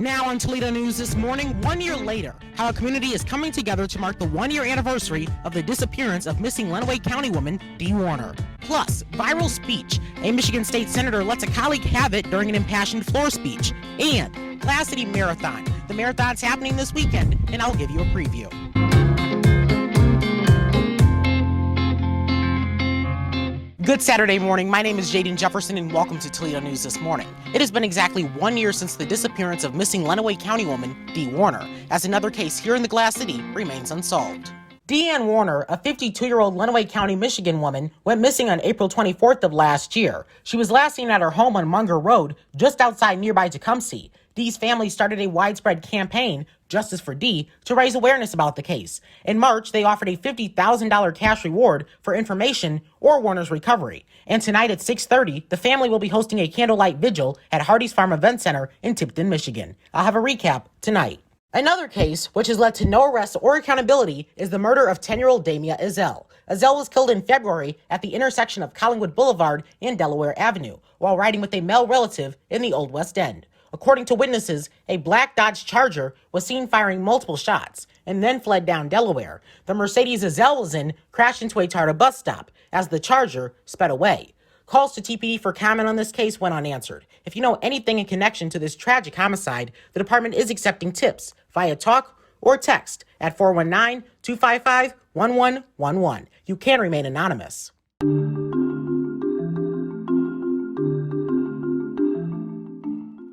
Now on Toledo News this morning, 1 year later, how a community is coming together to mark the 1 year anniversary of the disappearance of missing Lenawee County woman Dee Warner. Plus, viral speech. A Michigan State Senator lets a colleague have it during an impassioned floor speech. And Glass City Marathon. The marathon's happening this weekend, and I'll give you a preview. Good Saturday morning. My name is Jaden Jefferson, and welcome to Toledo News this morning. It has been exactly 1 year since the disappearance of missing Lenawee County woman Dee Warner, as another case here in the Glass City remains unsolved. Dee Warner, a 52-year-old Lenawee County, Michigan woman, went missing on April 24th of last year. She was last seen at her home on Munger Road, just outside nearby Tecumseh. Dee's family started a widespread campaign, Justice for Dee, to raise awareness about the case. In March, they offered a $50,000 cash reward for information or Warner's recovery. And tonight at 6:30, the family will be hosting a candlelight vigil at Hardy's Farm Event Center in Tipton, Michigan. I'll have a recap tonight. Another case, which has led to no arrests or accountability, is the murder of 10-year-old Damia Ezell. Ezell was killed in February at the intersection of Collingwood Boulevard and Delaware Avenue while riding with a male relative in the Old West End. According to witnesses, a black Dodge Charger was seen firing multiple shots and then fled down Delaware. The Mercedes Ezell was in crashed into a Tarta bus stop as the Charger sped away. Calls to TPD for comment on this case went unanswered. If you know anything in connection to this tragic homicide, the department is accepting tips via talk or text at 419-255-1111. You can remain anonymous.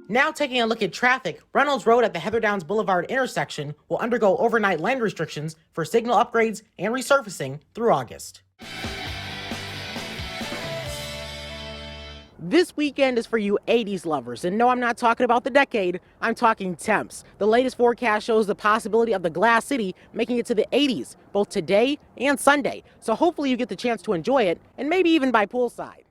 Now taking a look at traffic, Reynolds Road at the Heather Downs Boulevard intersection will undergo overnight lane restrictions for signal upgrades and resurfacing through August. This weekend is for you 80s lovers, and no, I'm not talking about the decade, I'm talking temps. The latest forecast shows the possibility of the Glass City making it to the 80s, both today and Sunday. So hopefully you get the chance to enjoy it, and maybe even by poolside.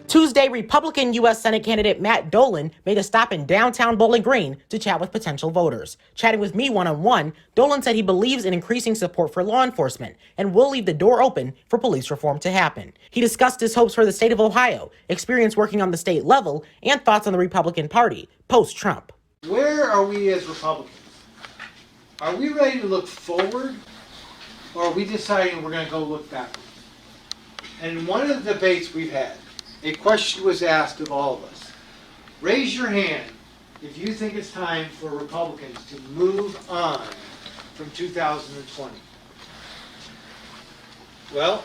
Tuesday, Republican U.S. Senate candidate Matt Dolan made a stop in downtown Bowling Green to chat with potential voters. Chatting with me one-on-one, Dolan said he believes in increasing support for law enforcement and will leave the door open for police reform to happen. He discussed his hopes for the state of Ohio, experience working on the state level, and thoughts on the Republican Party post-Trump. Where are we as Republicans? Are we ready to look forward, or are we deciding we're going to go look backwards? And in one of the debates we've had, a question was asked of all of us. Raise your hand if you think it's time for Republicans to move on from 2020. Well,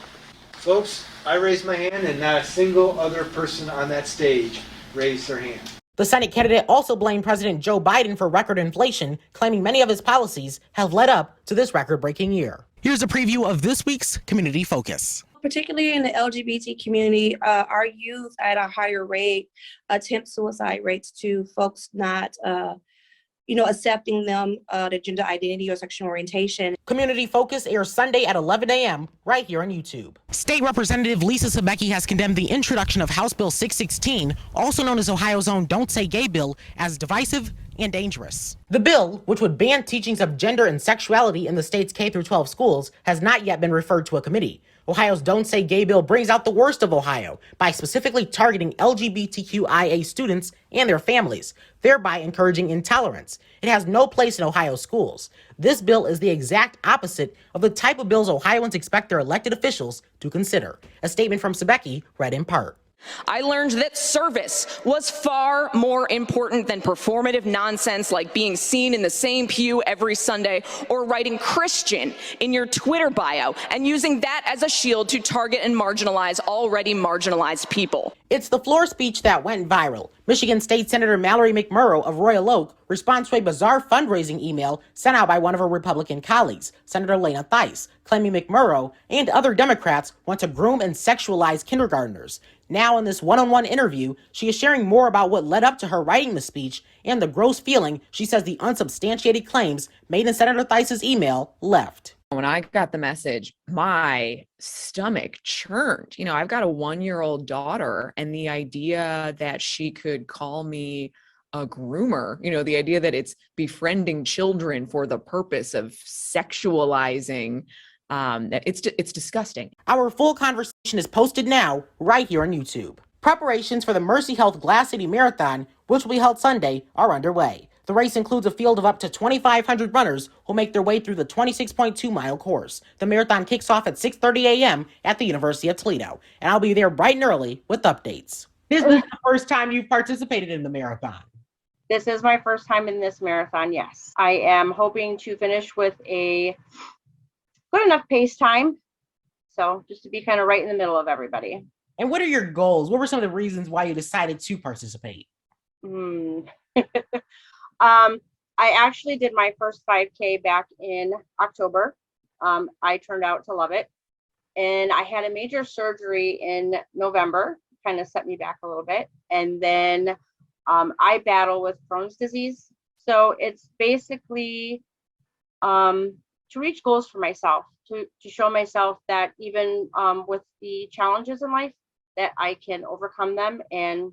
folks, I raised my hand and not a single other person on that stage raised their hand. The Senate candidate also blamed President Joe Biden for record inflation, claiming many of his policies have led up to this record-breaking year. Here's a preview of this week's Community Focus. Particularly in the LGBT community, our youth at a higher rate attempt suicide rates to folks not, accepting them, their gender identity or sexual orientation. Community Focus airs Sunday at 11 a.m. right here on YouTube. State Representative Lisa Sebecki has condemned the introduction of House Bill 616, also known as Ohio's own Don't Say Gay bill, as divisive and dangerous. The bill, which would ban teachings of gender and sexuality in the state's K-12 schools, has not yet been referred to a committee. Ohio's Don't Say Gay bill brings out the worst of Ohio by specifically targeting LGBTQIA students and their families, thereby encouraging intolerance. It has no place in Ohio schools. This bill is the exact opposite of the type of bills Ohioans expect their elected officials to consider. A statement from Sebecki read in part. I learned that service was far more important than performative nonsense like being seen in the same pew every Sunday or writing Christian in your Twitter bio and using that as a shield to target and marginalize already marginalized people. It's the floor speech that went viral. Michigan State Senator Mallory McMurrow of Royal Oak responds to a bizarre fundraising email sent out by one of her Republican colleagues, Senator Lena Theis, claiming McMurrow and other Democrats want to groom and sexualize kindergartners. Now in this one-on-one interview, she is sharing more about what led up to her writing the speech and the gross feeling she says the unsubstantiated claims made in Senator Theis's email left. When I got the message, my stomach churned. I've got a 1-year-old daughter, and the idea that she could call me a groomer, the idea that it's befriending children for the purpose of sexualizing, it's disgusting. Our full conversation is posted now right here on YouTube. Preparations for the Mercy Health Glass City Marathon, which will be held Sunday, are underway. The race includes a field of up to 2,500 runners who make their way through the 26.2-mile course. The marathon kicks off at 6:30 a.m. at the University of Toledo, and I'll be there bright and early with updates. This is the first time you've participated in the marathon. This is my first time in this marathon, yes. I am hoping to finish with a good enough pace time. So just to be kind of right in the middle of everybody. And what are your goals? What were some of the reasons why you decided to participate? I actually did my first 5K back in October. I turned out to love it. And I had a major surgery in November, kind of set me back a little bit. And then I battle with Crohn's disease. So it's basically to reach goals for myself, to show myself that even with the challenges in life, that I can overcome them and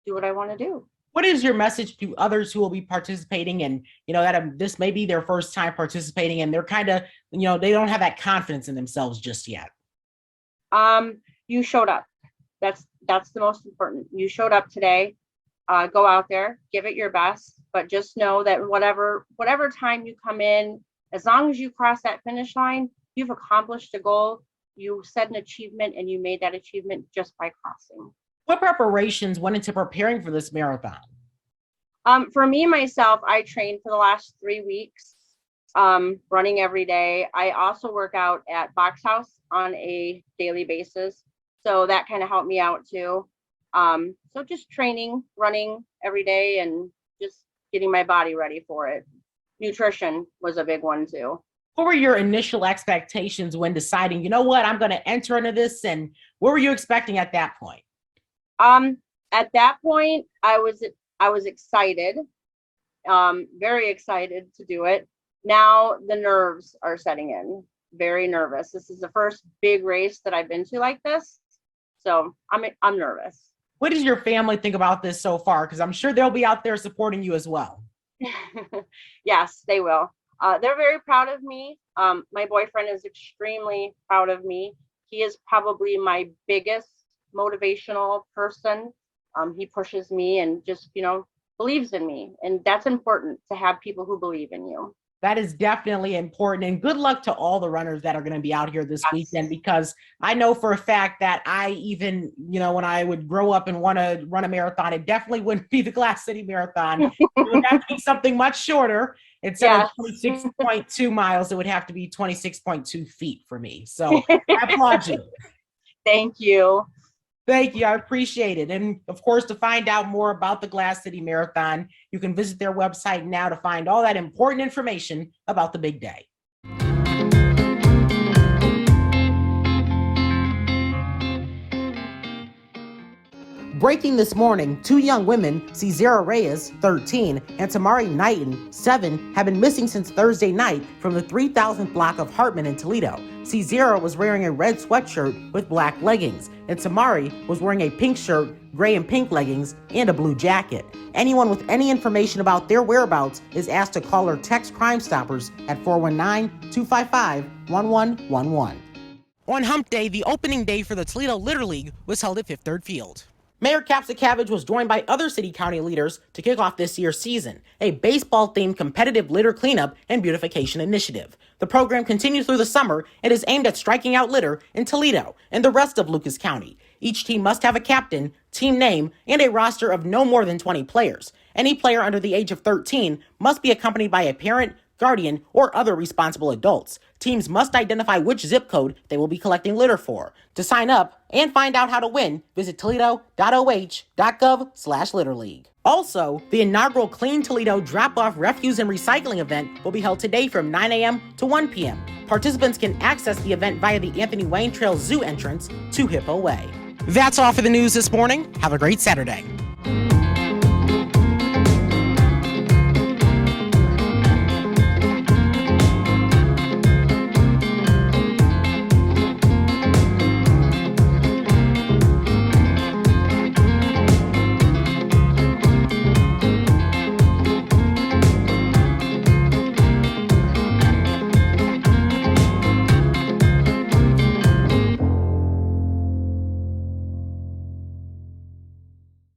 do what I want to do. What is your message to others who will be participating and, that this may be their first time participating and they're kind of, they don't have that confidence in themselves just yet? You showed up. That's the most important. You showed up today. Go out there, give it your best, but just know that whatever time you come in, as long as you cross that finish line, you've accomplished a goal. You set an achievement and you made that achievement just by crossing. What preparations went into preparing for this marathon? For me, myself, I trained for the last 3 weeks, running every day. I also work out at Box House on a daily basis. So that kind of helped me out too. So just training, running every day and just getting my body ready for it. Nutrition was a big one too. What were your initial expectations when deciding, I'm going to enter into this, and what were you expecting at that point? At that point, I was excited, very excited to do it. Now the nerves are setting in, very nervous. This is the first big race that I've been to like this. So I'm nervous. What does your family think about this so far? Because I'm sure they'll be out there supporting you as well. Yes, they will. They're very proud of me. My boyfriend is extremely proud of me. He is probably my biggest motivational person. He pushes me and just, believes in me. And that's important, to have people who believe in you. That is definitely important. And good luck to all the runners that are going to be out here this weekend, because I know for a fact that I even, when I would grow up and want to run a marathon, it definitely wouldn't be the Glass City Marathon. It would have to be something much shorter. Instead of 26.2 miles, it would have to be 26.2 feet for me. So I applaud you. Thank you. Thank you. I appreciate it. And of course, to find out more about the Glass City Marathon, you can visit their website now to find all that important information about the big day. Breaking this morning, 2 young women, Cesara Reyes, 13, and Tamari Knighton, 7, have been missing since Thursday night from the 3000th block of Hartman in Toledo. Cesara was wearing a red sweatshirt with black leggings, and Tamari was wearing a pink shirt, gray and pink leggings, and a blue jacket. Anyone with any information about their whereabouts is asked to call or text Crime Stoppers at 419-255-1111. On Hump Day, the opening day for the Toledo Litter League was held at Fifth Third Field. Mayor Capsicavage was joined by other city-county leaders to kick off this year's season, a baseball-themed competitive litter cleanup and beautification initiative. The program continues through the summer and is aimed at striking out litter in Toledo and the rest of Lucas County. Each team must have a captain, team name, and a roster of no more than 20 players. Any player under the age of 13 must be accompanied by a parent, guardian, or other responsible adults. Teams must identify which zip code they will be collecting litter for. To sign up and find out how to win, visit toledo.oh.gov/litterleague. Also, the inaugural Clean Toledo Drop-Off Refuse and Recycling event will be held today from 9 a.m. to 1 p.m. Participants can access the event via the Anthony Wayne Trail Zoo entrance to Hippo Way. That's all for the news this morning. Have a great Saturday.